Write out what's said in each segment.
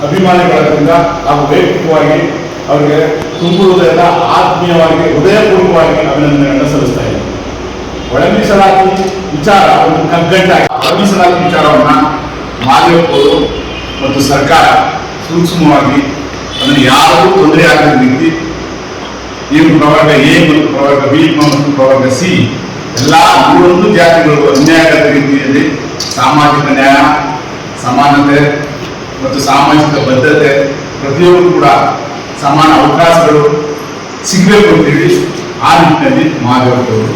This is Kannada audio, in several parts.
ಅಭಿಮಾನಿಗಳಿಂದ ಹಾಗೂ ವೈಯಕ್ತಿಕವಾಗಿ ಅವರಿಗೆ ತುಂಬುವುದರಿಂದ ಆತ್ಮೀಯವಾಗಿ ಹೃದಯಪೂರ್ವಕವಾಗಿ ಅಭಿನಂದನೆಗಳನ್ನು ಸಲ್ಲಿಸ್ತಾ ಇದ್ದೀನಿ. ಒಳ ಮೀಸಲಾತಿ ವಿಚಾರ ಒಂದು ಕಗ್ಗಂಟಾಗಿ ಒಳ ಮೀಸಲಾತಿ ವಿಚಾರವನ್ನು ಮಾಧ್ಯಮಗಳು ಮತ್ತು ಸರ್ಕಾರ ಸೂಕ್ಷ್ಮವಾಗಿ ಅದನ್ನು ಯಾರಿಗೂ ತೊಂದರೆ ಆಗದ ರೀತಿ ಈ ಪ್ರವರ್ಗ ಎ ಮತ್ತು ಪ್ರವರ್ಗ ಬಿ ಮತ್ತು ಪ್ರವರ್ಗ ಸಿ ಎಲ್ಲ 3 ಜಾತಿಗಳು ಅನ್ಯಾಯದ ರೀತಿಯಲ್ಲಿ ಸಾಮಾಜಿಕ ನ್ಯಾಯ, ಸಮಾನತೆ ಮತ್ತು ಸಾಮಾಜಿಕ ಬದ್ಧತೆ ಪ್ರತಿಯೊಬ್ಬರು ಕೂಡ ಸಮಾನ ಅವಕಾಶಗಳು ಸಿಗಬೇಕು ಅಂತೇಳಿ ಆ ನಿಟ್ಟಿನಲ್ಲಿ ಮಾದೇವಪ್ಪವರು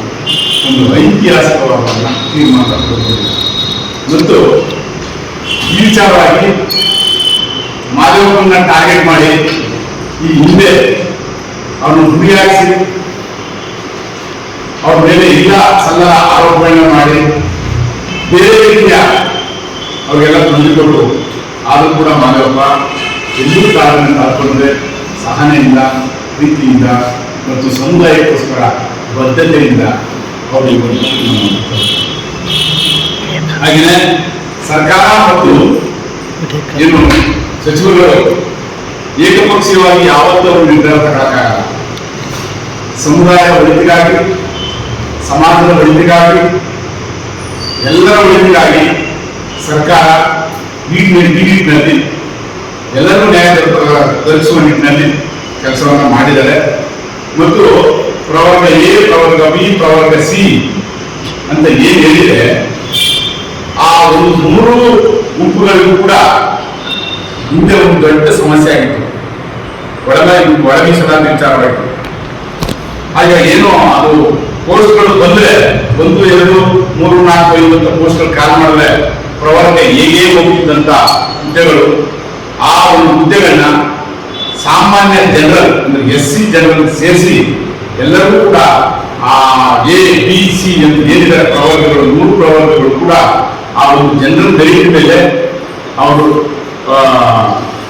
ಒಂದು ಐತಿಹಾಸಿಕವಾದ ತೀರ್ಮಾನ ತಗೊಂಡಿದ್ದಾರೆ. ಮತ್ತು ಈ ವಿಚಾರವಾಗಿ ಮಾದೇವಪ್ಪನ ಟಾರ್ಗೆಟ್ ಮಾಡಿ ಈ ಹಿಂದೆ ಅವರನ್ನು ಗುರಿಯಾಗಿಸಿ ಅವ್ರ ಮೇಲೆ ಇಲ್ಲ ಸಲ್ಲದ ಆರೋಪಗಳನ್ನ ಮಾಡಿ ಬೇರೆ ರೀತಿಯ ಅವರಿಗೆಲ್ಲ ತಂದುಕೊಟ್ಟು ಆದರೂ ಕೂಡ ಮಾದೇವಪ್ಪ ಎಲ್ಲೂ ಕಾರಣವನ್ನು ಕಳ್ಕೊಂಡ್ರೆ ಸಹನೆಯಿಂದ, ಪ್ರೀತಿಯಿಂದ ಮತ್ತು ಸಮುದಾಯಕ್ಕೋಸ್ಕರ ಬದ್ಧತೆಯಿಂದ ಅವರಿಗೆ ಹಾಗೆಯೇ ಸರ್ಕಾರ ಮತ್ತು ಏನು ಸಚಿವರುಗಳು ಏಕಪಕ್ಷೀಯವಾಗಿ ಯಾವತ್ತೂ ಅವರು ನಿರ್ಧಾರ ತಗೊಳ್ಳಕ್ಕಾಗಲ್ಲ. ಸಮುದಾಯದ ಒಳಿತಿಗಾಗಿ, ಸಮಾಜದ ಒಳಿತಿಗಾಗಿ, ಎಲ್ಲರ ಒಳಿತಿಗಾಗಿ ಸರ್ಕಾರ ಈ ನಿಟ್ಟಿನಲ್ಲಿ ಎಲ್ಲರೂ ನ್ಯಾಯ ತಲುಪಿಸುವ ನಿಟ್ಟಿನಲ್ಲಿ ಕೆಲಸವನ್ನು ಮಾಡಿದ್ದಾರೆ. ಮತ್ತು ಪ್ರವರ್ಗ ಎ, ಪ್ರವರ್ಗ ಬಿ, ಪ್ರವರ್ಗ ಸಿ ಅಂತ ಏನು ಹೇಳಿದೆ ಆ ಒಂದು 3 ಗುಂಪುಗಳಿಗೂ ಕೂಡ ಹಿಂದೆ ಒಂದು ದೊಡ್ಡ ಸಮಸ್ಯೆ ಆಗಿತ್ತು. ಒಳ ಮೀಸಲಾತಿ ವಿಚಾರವಾಗಿ ಹಾಗಾಗಿ ಏನೋ ಅದು ಪೋಸ್ಟ್ಗಳು ಬಂದ್ರೆ 1, 2, 3, 4, 5 ಅಂತ ಪೋಸ್ಟ್ಗಳು ಕಾಲ್ ಮಾಡಿದ್ರೆ ಪ್ರವರ್ಗ ಹೇಗೆ ಹೋಗಿದ್ದಂತ ಹುದ್ದೆಗಳು ಆ ಒಂದು ಹುದ್ದೆಗಳನ್ನ ಸಾಮಾನ್ಯ ಜನರಲ್ ಅಂದ್ರೆ SC ಜನರಲ್ ಸೇರಿಸಿ ಎಲ್ಲರಿಗೂ ಕೂಡ ಆ ಎ, ಬಿ, ಸಿ ಅಂತ ಏನಿದ್ದಾರೆ ಪ್ರವರ್ಗಗಳು 3 ಪ್ರವರ್ಗಗಳು ಕೂಡ ಆ ಒಂದು ಜನರಲ್ ಮೆರಿಟ್ ಮೇಲೆ ಅವರು